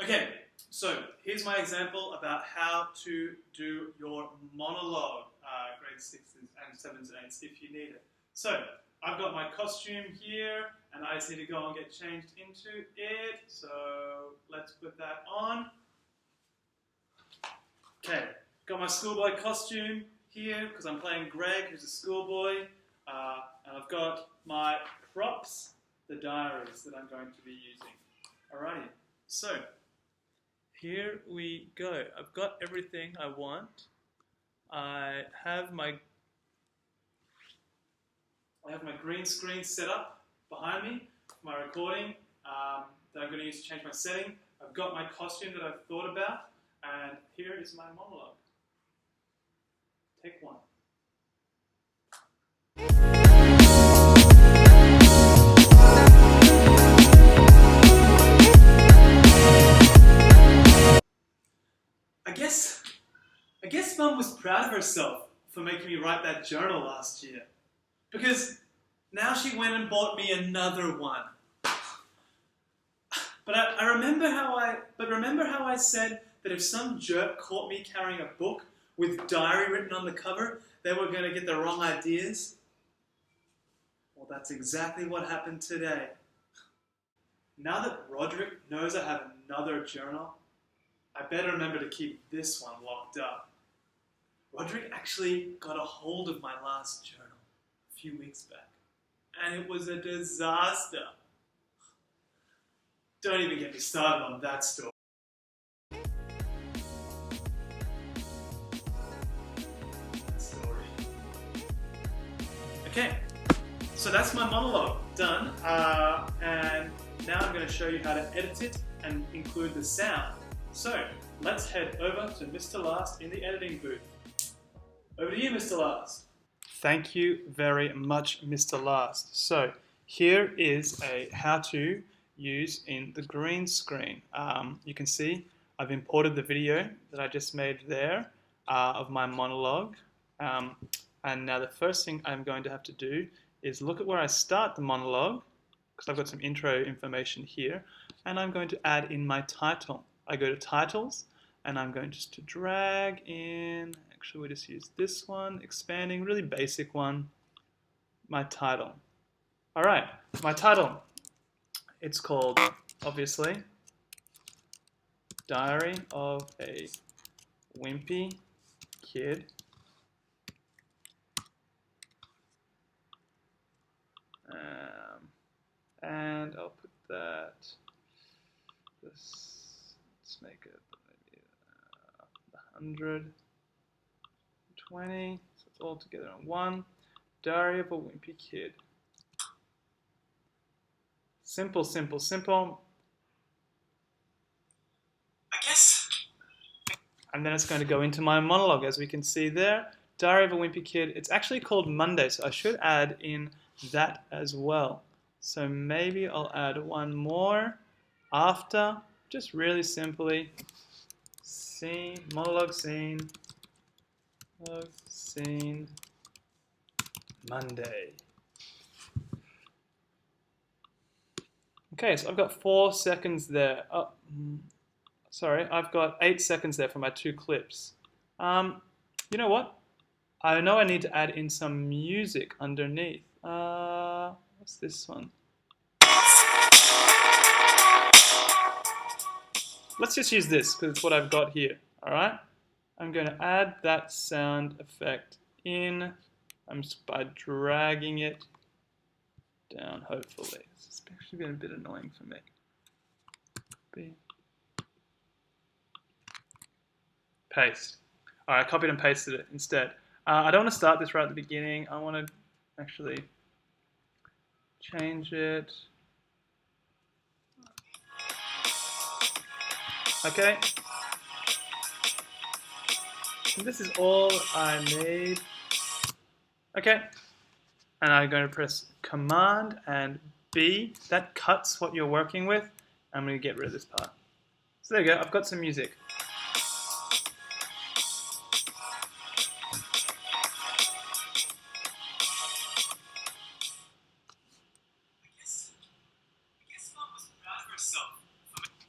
Okay, so here's my example about how to do your monologue, grade 6s and 7s and 8s if you need it. So, I've got my costume here, and I just need to go and get changed into it. So, let's put that on. Okay, got my schoolboy costume here because I'm playing Greg, who's a schoolboy. And I've got my props, the diaries that I'm going to be using. Alrighty, so here we go. I've got everything I want. I have my green screen set up behind me for my recording that I'm going to use to change my setting. I've got my costume that I've thought about, and here is my monologue. Take one. I guess Mum was proud of herself for making me write that journal last year, because now she went and bought me another one. But remember how I said that if some jerk caught me carrying a book with diary written on the cover, they were going to get the wrong ideas? Well, that's exactly what happened today. Now that Roderick knows I have another journal, I better remember to keep this one locked up. Roderick actually got a hold of my last journal a few weeks back, and it was a disaster. Don't even get me started on that story. Okay, so that's my monologue done, and now I'm going to show you how to edit it and include the sound. So, let's head over to Mr. Last in the editing booth. Over to you, Mr. Last. Thank you very much, Mr. Last. So, here is a how to use in the green screen. You can see I've imported the video that I just made there of my monologue. And now the first thing I'm going to have to do is look at where I start the monologue, because I've got some intro information here, and I'm going to add in my title. I go to titles, and I'm going just to drag in, actually we just use this one, expanding, really basic one, my title. Alright, my title, it's called, obviously, Diary of a Wimpy Kid. And I'll put that, let's make it maybe 120, so it's all together in one. Diary of a Wimpy Kid. Simple, simple, simple. I guess. And then it's going to go into my monologue, as we can see there. Diary of a Wimpy Kid. It's actually called Monday, so I should add in that as well. So maybe I'll add one more after, just really simply, scene, monologue scene, Monday. Okay, so I've got 4 seconds there. Oh, sorry, I've got 8 seconds there for my 2 clips. You know what? I know I need to add in some music underneath. What's this one? Let's just use this because it's what I've got here. Alright? I'm going to add that sound effect in. I'm just by dragging it down, hopefully. This is actually been a bit annoying for me. Paste. Alright, I copied and pasted it instead. I don't want to start this right at the beginning. I want to actually change it. Okay. And this is all I need. Okay. And I'm going to press Command and B. That cuts what you're working with. I'm going to get rid of this part. So there you go. I've got some music.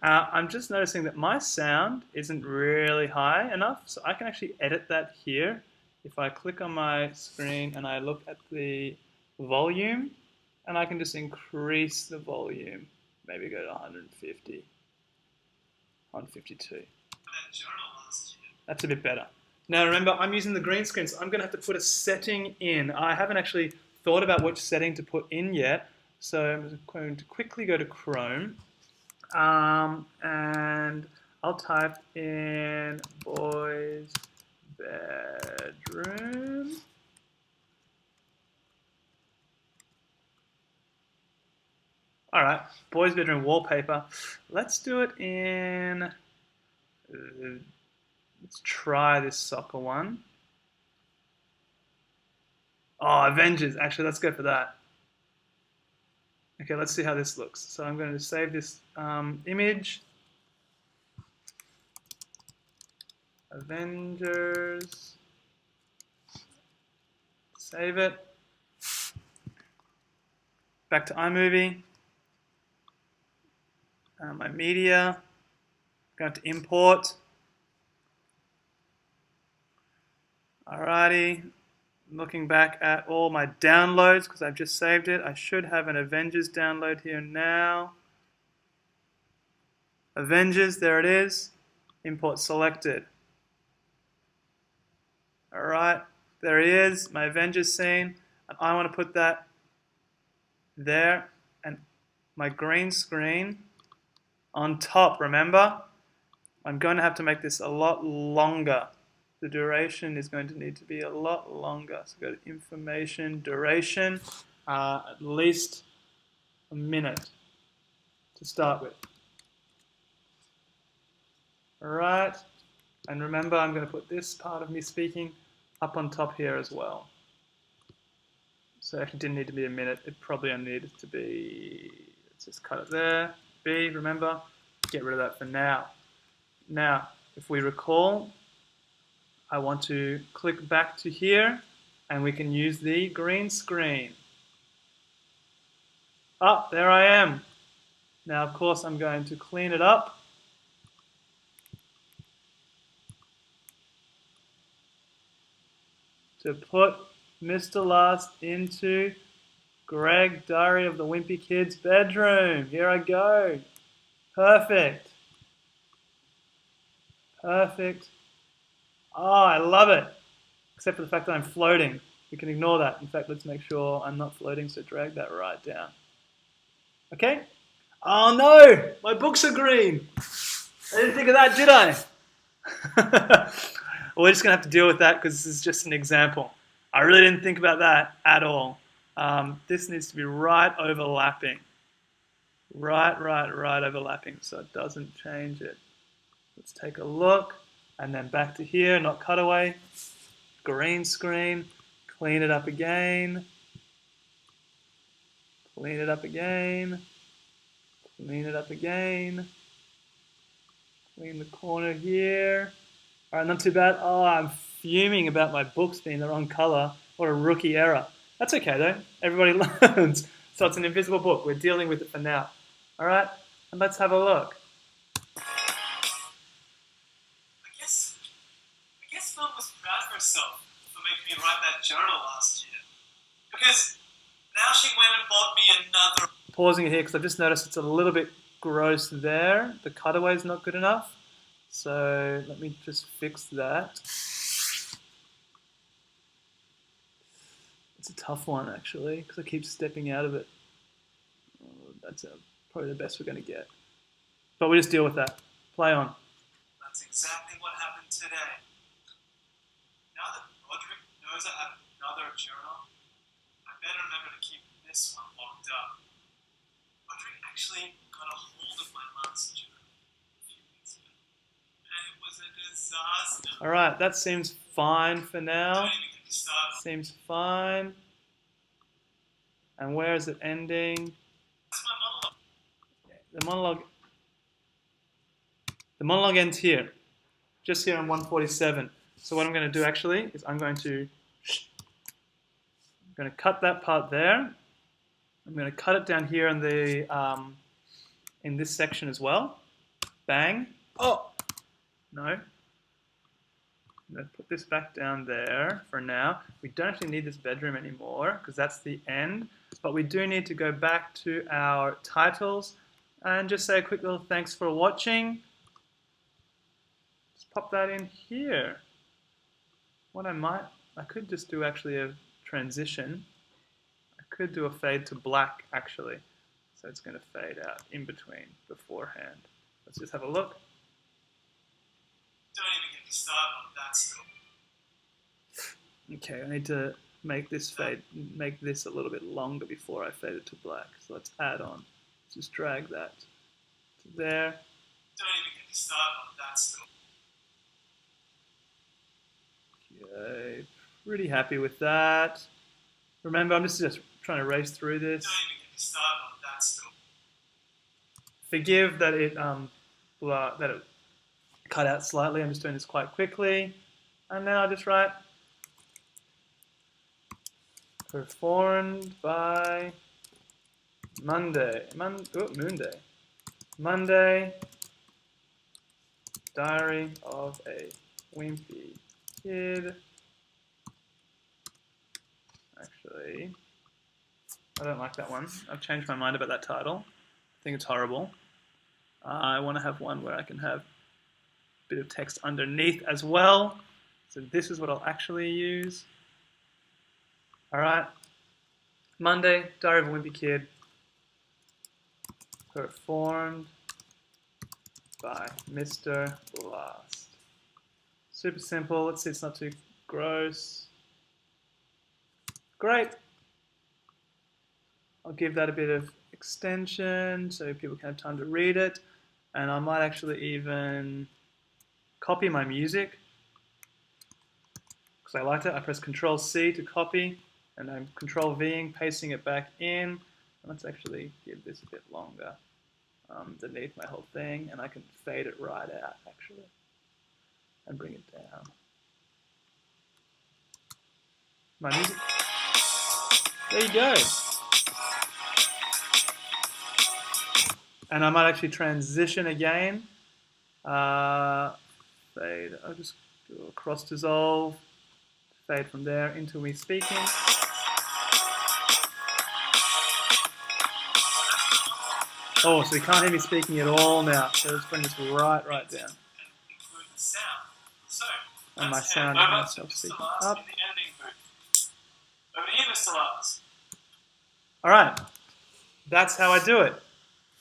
I'm just noticing that my sound isn't really high enough, so I can actually edit that here. If I click on my screen and I look at the volume, and I can just increase the volume, maybe go to 150, 152. That's a bit better. Now remember, I'm using the green screen, so I'm going to have to put a setting in. I haven't actually thought about which setting to put in yet, so I'm going to quickly go to Chrome. And I'll type in boys bedroom. All right, boys bedroom wallpaper. Let's do it in, let's try this soccer one. Oh, Avengers, actually let's go for that. Okay, let's see how this looks. So I'm going to save this image. Avengers. Save it. Back to iMovie. My media. Going to import. Alrighty. Looking back at all my downloads because I've just saved it. I should have an Avengers download here now. Avengers, there it is. Import selected. Alright, there he is, my Avengers scene. And I want to put that there. And my green screen on top, remember? I'm going to have to make this a lot longer. The duration is going to need to be a lot longer. So go to information, duration, at least a minute to start with. Alright, and remember I'm going to put this part of me speaking up on top here as well. So it actually didn't need to be a minute, it probably only needed to be, let's just cut it there, B, remember, get rid of that for now. Now, if we recall, I want to click back to here and we can use the green screen. Ah, there I am. Now, of course, I'm going to clean it up. To put Mr. Last into Greg, Diary of the Wimpy Kid's bedroom. Here I go. Perfect. Perfect. Oh, I love it. Except for the fact that I'm floating. We can ignore that. In fact, let's make sure I'm not floating, so drag that right down. Okay? Oh no! My books are green! I didn't think of that, did I? We're just going to have to deal with that because this is just an example. I really didn't think about that at all. This needs to be right overlapping. Right overlapping so it doesn't change it. Let's take a look. And then back to here, not cutaway. Green screen. Clean it up again. Clean it up again. Clean it up again. Clean the corner here. All right, not too bad. Oh, I'm fuming about my books being the wrong color. What a rookie error. That's okay though. Everybody learns. So it's an invisible book. We're dealing with it for now. All right, and let's have a look. I guess Mum was proud of herself for making me write that journal last year. Because now she went and bought me another. Pausing it here because I've just noticed it's a little bit gross there. The cutaway is not good enough. So let me just fix that. It's a tough one actually because I keep stepping out of it. Oh, that's probably the best we're going to get. But we just deal with that. Play on. That's exactly what happened today. Now that Roderick knows I have another journal, I better remember to keep this one locked up. Roderick actually got a hold of my last journal a few weeks ago, and it was a disaster. Alright, that seems fine for now. Seems fine. And where is it ending? That's my monologue. The monologue ends here. Just here on 147. So what I'm going to do actually is I'm going to cut that part there. I'm going to cut it down here in the in this section as well. Bang. Oh! No. I'm going to put this back down there for now. We don't actually need this bedroom anymore because that's the end. But we do need to go back to our titles and just say a quick little thanks for watching. Just pop that in here. What I could just do actually a transition. I could do a fade to black actually. So it's going to fade out in between beforehand. Let's just have a look. Don't even get me started on that still. Okay, I need to make this a little bit longer before I fade it to black. So let's add on. Just drag that to there. Don't even get me started on that still. Okay, pretty happy with that. Remember, I'm just trying to race through this. Don't even get me started on that still. Forgive that it cut out slightly. I'm just doing this quite quickly, and then I'll just write performed by Monday, Diary of a Wimpy Kid. Actually, I don't like that one. I've changed my mind about that title. I think it's horrible. I want to have one where I can have a bit of text underneath as well. So this is what I'll actually use. Alright. Monday, Diary of a Wimpy Kid. Performed by Mr. Blast. Super simple. Let's see it's not too gross. Great. I'll give that a bit of extension so people can have time to read it. And I might actually even copy my music because I liked it. I press Control C to copy and I'm Control Ving, pasting it back in. Let's actually give this a bit longer underneath my whole thing, and I can fade it right out actually and bring it down. My music. There you go. And I might actually transition again. Fade. I'll just do a cross dissolve. Fade from there into me speaking. Oh, so you can't hear me speaking at all now. So let's bring this right down. And my sound and myself speaking up. Over to you, Mr. Lars. Alright. That's how I do it.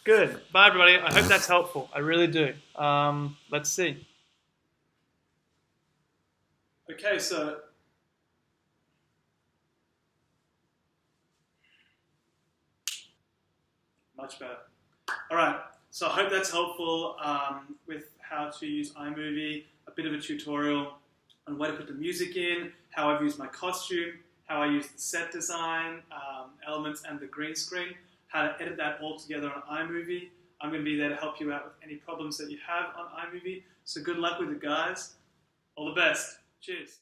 Good. Bye, everybody. I hope that's helpful. I really do. Let's see. Okay, so much better. Alright, so I hope that's helpful with how to use iMovie, a bit of a tutorial on where to put the music in, how I've used my costume, how I use the set design, elements and the green screen, how to edit that all together on iMovie. I'm going to be there to help you out with any problems that you have on iMovie. So good luck with it, guys. All the best. Cheers.